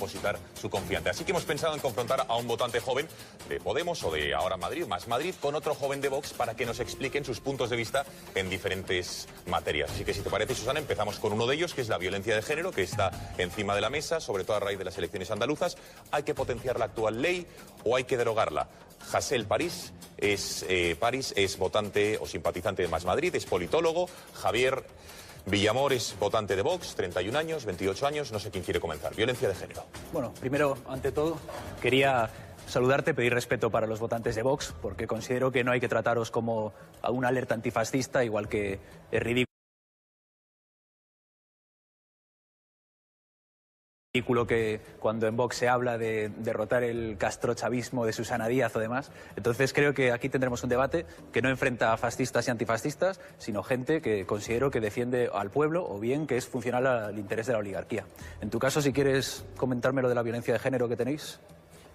depositar su confianza. Así que hemos pensado en confrontar a un votante joven de Podemos o de Ahora Madrid, Más Madrid, con otro joven de Vox para que nos expliquen sus puntos de vista en diferentes materias. Así que si te parece, Susana, empezamos con uno de ellos, que es la violencia de género, que está encima de la mesa, sobre todo a raíz de las elecciones andaluzas. ¿Hay que potenciar la actual ley o hay que derogarla? Hasél París es votante o simpatizante de Más Madrid, es politólogo. Javier Villamor es votante de Vox, 31 años, 28 años, no sé quién quiere comenzar. Violencia de género. Bueno, primero, ante todo, quería saludarte, pedir respeto para los votantes de Vox, porque considero que no hay que trataros como a una alerta antifascista, igual que es ridículo que cuando en Vox se habla de derrotar el castrochavismo de Susana Díaz o demás. Entonces creo que aquí tendremos un debate que no enfrenta a fascistas y antifascistas, sino gente que considero que defiende al pueblo o bien que es funcional al interés de la oligarquía. En tu caso, si quieres comentarme lo de la violencia de género que tenéis.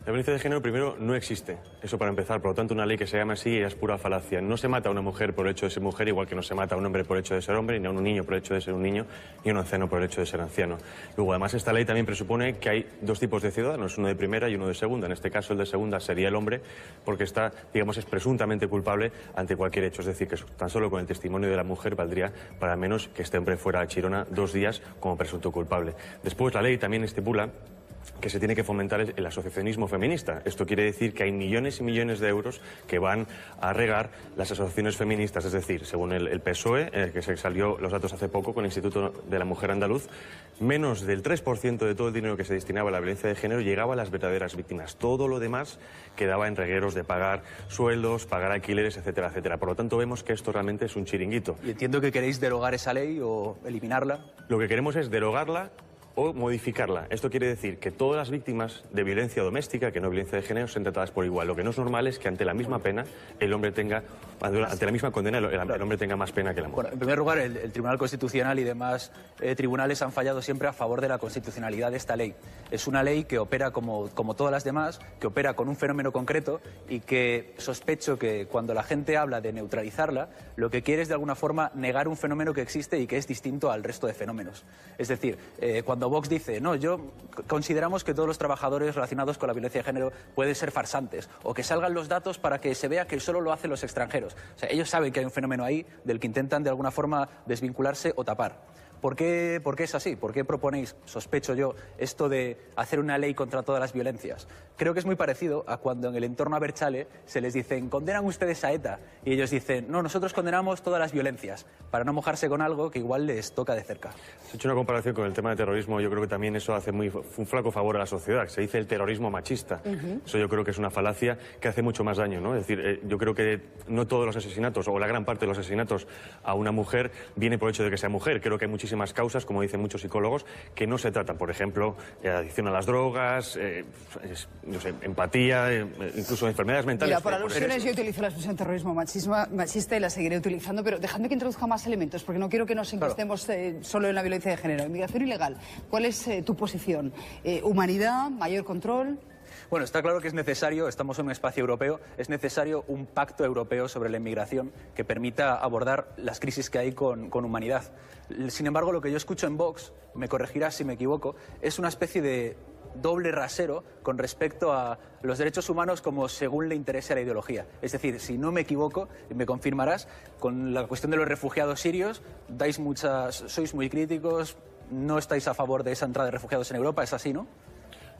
La violencia de género, primero, no existe. Eso para empezar. Por lo tanto, una ley que se llama así es pura falacia. No se mata a una mujer por el hecho de ser mujer, igual que no se mata a un hombre por el hecho de ser hombre, ni a un niño por el hecho de ser un niño, ni a un anciano por el hecho de ser anciano. Luego, además, esta ley también presupone que hay dos tipos de ciudadanos, uno de primera y uno de segunda. En este caso, el de segunda sería el hombre, porque está, digamos, es presuntamente culpable ante cualquier hecho. Es decir, que tan solo con el testimonio de la mujer valdría para al menos que este hombre fuera a Chirona 2 días como presunto culpable. Después, la ley también estipula que se tiene que fomentar el asociacionismo feminista. Esto quiere decir que hay millones y millones de euros que van a regar las asociaciones feministas. Es decir, según el PSOE, que se salió los datos hace poco con el Instituto de la Mujer Andaluz, menos del 3% de todo el dinero que se destinaba a la violencia de género llegaba a las verdaderas víctimas. Todo lo demás quedaba en regueros de pagar sueldos, pagar alquileres, etcétera, etcétera. Por lo tanto, vemos que esto realmente es un chiringuito. Y entiendo que queréis derogar esa ley o eliminarla. Lo que queremos es derogarla o modificarla. Esto quiere decir que todas las víctimas de violencia doméstica, que no violencia de género, sean tratadas por igual. Lo que no es normal es que ante la misma pena el hombre tenga, ante la misma condena el hombre tenga más pena que la mujer. Bueno, en primer lugar, el Tribunal Constitucional y demás tribunales han fallado siempre a favor de la constitucionalidad de esta ley. Es una ley que opera como todas las demás, que opera con un fenómeno concreto y que sospecho que cuando la gente habla de neutralizarla, lo que quiere es de alguna forma negar un fenómeno que existe y que es distinto al resto de fenómenos. Es decir, cuando Vox dice, no, consideramos que todos los trabajadores relacionados con la violencia de género pueden ser farsantes, o que salgan los datos para que se vea que solo lo hacen los extranjeros. O sea, ellos saben que hay un fenómeno ahí del que intentan de alguna forma desvincularse o tapar. ¿Por qué es así? ¿Por qué proponéis, sospecho yo, esto de hacer una ley contra todas las violencias? Creo que es muy parecido a cuando en el entorno Abertzale se les dicen, ¿condenan ustedes a ETA? Y ellos dicen, no, nosotros condenamos todas las violencias, para no mojarse con algo que igual les toca de cerca. Has hecho una comparación con el tema de terrorismo. Yo creo que también eso hace un flaco favor a la sociedad. Se dice el terrorismo machista. Eso yo creo que es una falacia que hace mucho más daño, ¿no? Es decir, yo creo que no todos los asesinatos, o la gran parte de los asesinatos a una mujer, viene por el hecho de que sea mujer. Creo que hay muchísimas causas, como dicen muchos psicólogos, que no se tratan. Por ejemplo, adicción a las drogas, no sé, empatía, incluso enfermedades mentales. Mira, por alusiones yo utilizo la expresión terrorismo machista y la seguiré utilizando, pero dejadme que introduzca más elementos, porque no quiero que nos enquistemos solo en la violencia de género. Inmigración ilegal, ¿cuál es tu posición? ¿Humanidad? ¿Mayor control? Bueno, está claro que es necesario, estamos en un espacio europeo, es necesario un pacto europeo sobre la inmigración que permita abordar las crisis que hay con humanidad. Sin embargo, lo que yo escucho en Vox, me corregirás si me equivoco, es una especie de doble rasero con respecto a los derechos humanos como según le interese a la ideología. Es decir, si no me equivoco, me confirmarás, con la cuestión de los refugiados sirios, sois muy críticos, no estáis a favor de esa entrada de refugiados en Europa, ¿es así, no?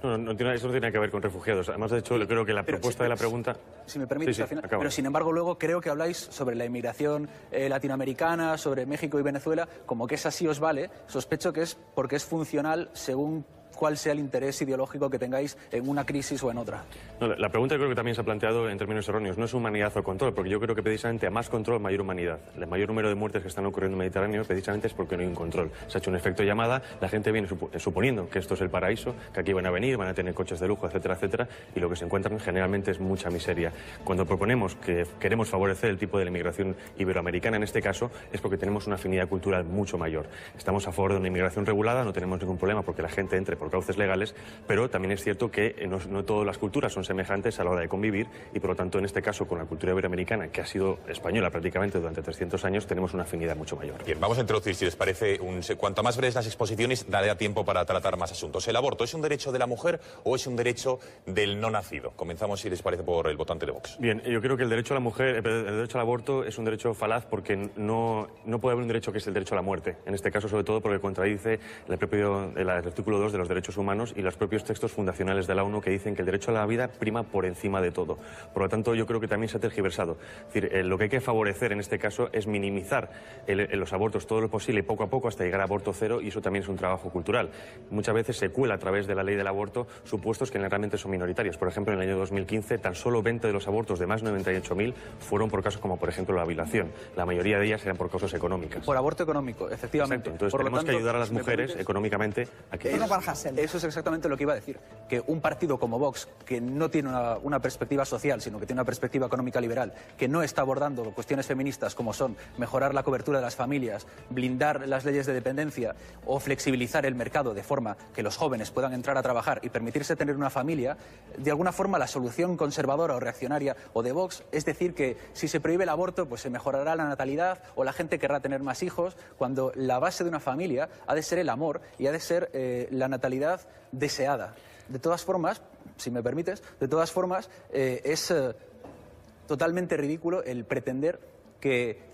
No, eso no tiene que ver con refugiados. Además, de hecho, yo creo que la propuesta de la pregunta... Si me permites, sí, al final. acaba. Pero, sin embargo, luego creo que habláis sobre la inmigración latinoamericana, sobre México y Venezuela, como que esa sí os vale. Sospecho que es porque es funcional según cuál sea el interés ideológico que tengáis en una crisis o en otra. No, la pregunta creo que también se ha planteado en términos erróneos. No es humanidad o control, porque yo creo que precisamente a más control, mayor humanidad. El mayor número de muertes que están ocurriendo en el Mediterráneo precisamente es porque no hay un control. Se ha hecho un efecto llamada, la gente viene suponiendo que esto es el paraíso, que aquí van a venir, van a tener coches de lujo, etcétera, etcétera, y lo que se encuentran generalmente es mucha miseria. Cuando proponemos que queremos favorecer el tipo de la inmigración iberoamericana, en este caso, es porque tenemos una afinidad cultural mucho mayor. Estamos a favor de una inmigración regulada, no tenemos ningún problema porque la gente entre por cauces legales, pero también es cierto que no todas las culturas son semejantes a la hora de convivir y por lo tanto en este caso con la cultura iberoamericana, que ha sido española prácticamente durante 300 años, tenemos una afinidad mucho mayor. Bien, vamos a introducir, si les parece, cuanto más breves las exposiciones, dará tiempo para tratar más asuntos. ¿El aborto es un derecho de la mujer o es un derecho del no nacido? Comenzamos, si les parece, por el votante de Vox. Bien, yo creo que el derecho a la mujer, el derecho al aborto es un derecho falaz porque no puede haber un derecho que es el derecho a la muerte. En este caso, sobre todo, porque contradice el artículo 2 de los derechos humanos y los propios textos fundacionales de la ONU que dicen que el derecho a la vida prima por encima de todo. Por lo tanto, yo creo que también se ha tergiversado. Es decir, lo que hay que favorecer en este caso es minimizar los abortos todo lo posible y poco a poco hasta llegar a aborto cero, y eso también es un trabajo cultural. Muchas veces se cuela a través de la ley del aborto supuestos que realmente son minoritarios. Por ejemplo, en el año 2015, tan solo 20 de los abortos de más de 98.000 fueron por casos como, por ejemplo, la violación. La mayoría de ellas eran por causas económicas. Por aborto económico, efectivamente. Exacto. Entonces por tenemos que ayudar a las mujeres económicamente a que... Eso es exactamente lo que iba a decir. Que un partido como Vox, que no tiene una perspectiva social, sino que tiene una perspectiva económica liberal, que no está abordando cuestiones feministas como son mejorar la cobertura de las familias, blindar las leyes de dependencia o flexibilizar el mercado de forma que los jóvenes puedan entrar a trabajar y permitirse tener una familia, de alguna forma la solución conservadora o reaccionaria o de Vox es decir que si se prohíbe el aborto pues se mejorará la natalidad o la gente querrá tener más hijos, cuando la base de una familia ha de ser el amor y ha de ser la natalidad deseada. De todas formas, si me permites, es totalmente ridículo el pretender que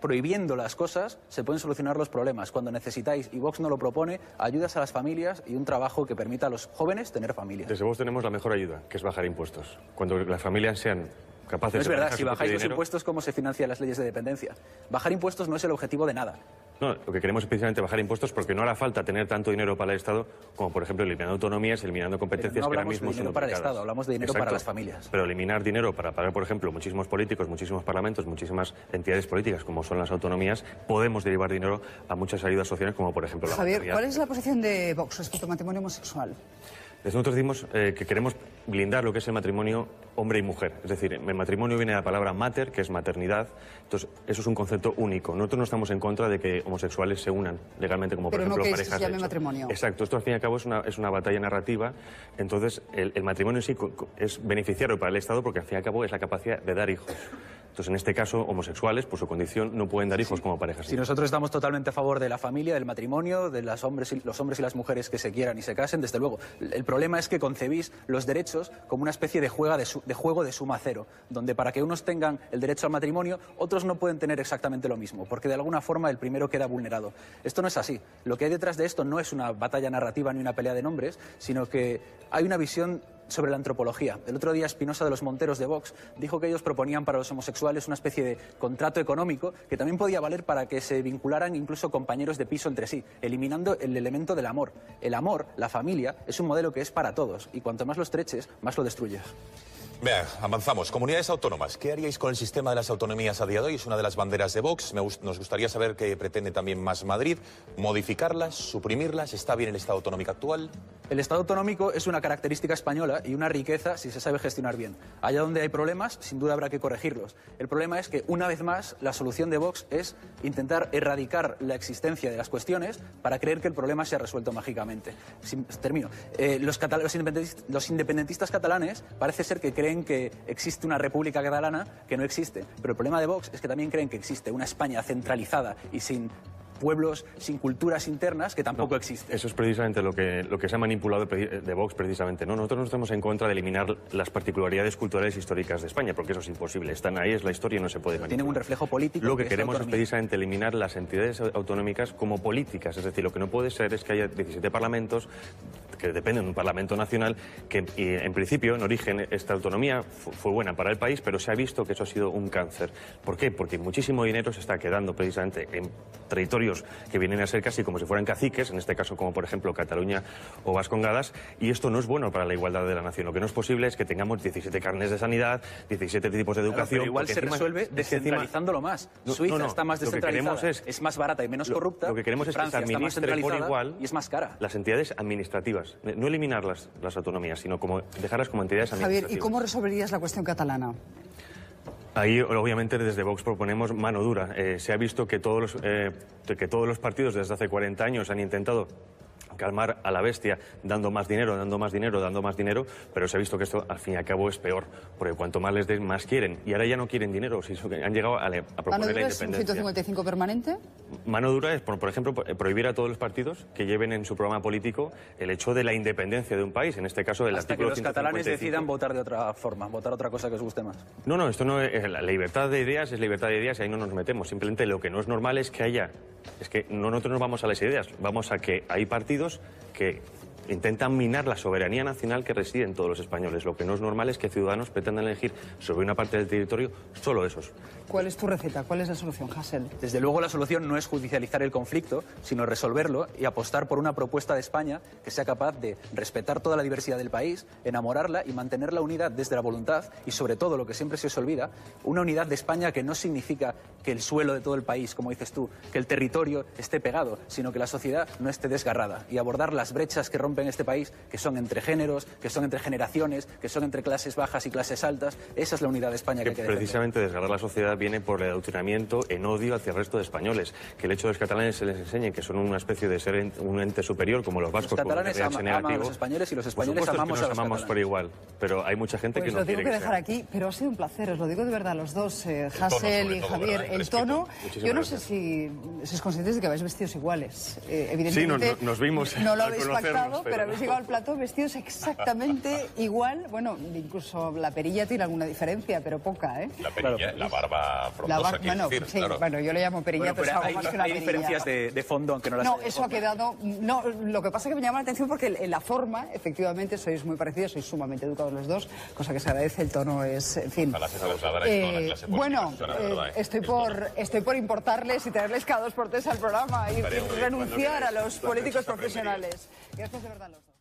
prohibiendo las cosas se pueden solucionar los problemas, cuando necesitáis, y Vox no lo propone, ayudas a las familias y un trabajo que permita a los jóvenes tener familias. Desde Vox tenemos la mejor ayuda, que es bajar impuestos. Cuando las familias sean capaces no es de... verdad, si bajáis los impuestos, ¿cómo se financian las leyes de dependencia? Bajar impuestos no es el objetivo de nada. No, lo que queremos es precisamente bajar impuestos porque no hará falta tener tanto dinero para el Estado como, por ejemplo, eliminando autonomías, eliminando competencias no que ahora mismo de dinero son para el duplicadas. Estado, hablamos de dinero Exacto. para las familias. Pero eliminar dinero para pagar, por ejemplo, muchísimos políticos, muchísimos parlamentos, muchísimas entidades políticas, como son las autonomías, podemos derivar dinero a muchas ayudas sociales, como por ejemplo la Javier, maternidad. ¿cuál es la posición de Vox respecto al matrimonio homosexual? Nosotros decimos que queremos blindar lo que es el matrimonio hombre y mujer. Es decir, el matrimonio viene de la palabra mater, que es maternidad. Entonces, eso es un concepto único. Nosotros no estamos en contra de que homosexuales se unan legalmente como, por Pero ejemplo, no que parejas se llame de hecho. matrimonio. Exacto. Esto, al fin y al cabo, es una batalla narrativa. Entonces, el matrimonio en sí es beneficiario para el Estado porque, al fin y al cabo, es la capacidad de dar hijos. Entonces, en este caso, homosexuales, por su condición, no pueden dar hijos como parejas. Si nosotros estamos totalmente a favor de la familia, del matrimonio, de los hombres y las mujeres que se quieran y se casen, desde luego. El problema es que concebís los derechos como una especie de juego de suma cero, donde para que unos tengan el derecho al matrimonio, otros no pueden tener exactamente lo mismo, porque de alguna forma el primero queda vulnerado. Esto no es así. Lo que hay detrás de esto no es una batalla narrativa ni una pelea de nombres, sino que hay una visión sobre la antropología. El otro día Espinosa de los Monteros de Vox dijo que ellos proponían para los homosexuales una especie de contrato económico que también podía valer para que se vincularan incluso compañeros de piso entre sí, eliminando el elemento del amor. El amor, la familia, es un modelo que es para todos y cuanto más lo estreches, más lo destruyes. Vean, avanzamos. Comunidades autónomas. ¿Qué haríais con el sistema de las autonomías a día de hoy? Es una de las banderas de Vox. Nos gustaría saber qué pretende también Más Madrid. ¿Modificarlas? ¿Suprimirlas? ¿Está bien el Estado autonómico actual? El Estado autonómico es una característica española y una riqueza si se sabe gestionar bien. Allá donde hay problemas, sin duda habrá que corregirlos. El problema es que, una vez más, la solución de Vox es intentar erradicar la existencia de las cuestiones para creer que el problema se ha resuelto mágicamente. Termino. Los independentistas catalanes parece ser que creen que existe una república catalana que no existe. Pero el problema de Vox es que también creen que existe una España centralizada y sin pueblos, sin culturas internas, que tampoco existe. Eso es precisamente lo que se ha manipulado de Vox, precisamente. ¿No? Nosotros no estamos en contra de eliminar las particularidades culturales históricas de España, porque eso es imposible. Están ahí, es la historia y no se puede manipular. Tienen un reflejo político. Lo que queremos es precisamente eliminar las entidades autonómicas como políticas. Es decir, lo que no puede ser es que haya 17 parlamentos que dependen de un Parlamento nacional, que en principio, en origen, esta autonomía fue buena para el país, pero se ha visto que eso ha sido un cáncer. ¿Por qué? Porque muchísimo dinero se está quedando precisamente en territorios que vienen a ser casi como si fueran caciques, en este caso como por ejemplo Cataluña o Vascongadas, y esto no es bueno para la igualdad de la nación. Lo que no es posible es que tengamos 17 carnes de sanidad, 17 tipos de educación... Pero igual se resuelve descentralizándolo más. Suiza está más descentralizada, es más barata y menos corrupta. Lo que queremos es que se administre por igual y es más cara. Las entidades administrativas. No eliminar las autonomías, sino como dejarlas como entidades administrativas. Javier, ¿y cómo resolverías la cuestión catalana? Ahí, obviamente, desde Vox proponemos mano dura. Se ha visto que todos los partidos desde hace 40 años han intentado calmar a la bestia dando más dinero, dando más dinero, dando más dinero, pero se ha visto que esto al fin y al cabo es peor, porque cuanto más les den, más quieren. Y ahora ya no quieren dinero, si han llegado a proponer la independencia. ¿Mano dura es un 155 permanente? Mano dura es, por ejemplo, prohibir a todos los partidos que lleven en su programa político el hecho de la independencia de un país, en este caso del artículo 155. Hasta que los catalanes decidan votar de otra forma, votar otra cosa que os guste más. No, esto no es... La libertad de ideas es libertad de ideas y ahí no nos metemos. Simplemente lo que no es normal es que haya... Es que nosotros no vamos a las ideas, vamos a que hay partidos que intentan minar la soberanía nacional que reside en todos los españoles. Lo que no es normal es que ciudadanos pretendan elegir sobre una parte del territorio solo esos. ¿Cuál es tu receta? ¿Cuál es la solución, Hasél? Desde luego la solución no es judicializar el conflicto, sino resolverlo y apostar por una propuesta de España que sea capaz de respetar toda la diversidad del país, enamorarla y mantener la unidad desde la voluntad y, sobre todo, lo que siempre se os olvida, una unidad de España que no significa que el suelo de todo el país, como dices tú, que el territorio esté pegado, sino que la sociedad no esté desgarrada y abordar las brechas que rompen este país, que son entre géneros, que son entre generaciones, que son entre clases bajas y clases altas. Esa es la unidad de España que hay que defender. Precisamente desgarrar la sociedad viene por el adoctrinamiento en odio hacia el resto de españoles. Que el hecho de los catalanes se les enseñe que son una especie de ser un ente superior, como los vascos. Los catalanes aman a los españoles y los españoles amamos a los amamos por igual. Pero hay mucha gente que no quiere. Lo tengo que dejar aquí, pero ha sido un placer, os lo digo de verdad, los dos, Hasél y Javier. El tono, yo no sé si sois conscientes de que vais vestidos iguales. Evidentemente, sí, nos vimos. No lo habéis pactado, pero habéis llegado al plató vestidos exactamente igual. Bueno, incluso la perilla tiene alguna diferencia, pero poca, ¿eh? La perilla, la barba frondosa, bueno, decir, sí, claro. bueno, yo le llamo perilla, pero es algo más que una hay perilla. diferencias de fondo, aunque no las No, haya de eso fondo. ha quedado... No, lo que pasa es que me llama la atención porque en la forma, efectivamente, sois muy parecidos, sois sumamente educados los dos, cosa que se agradece, el tono es, en fin... Ojalá se trasladara esto a la clase bueno, política, la verdad, estoy por importarles y traerles cada 2 por 3 al programa y renunciar a los políticos profesionales. Gracias de verdad a los dos.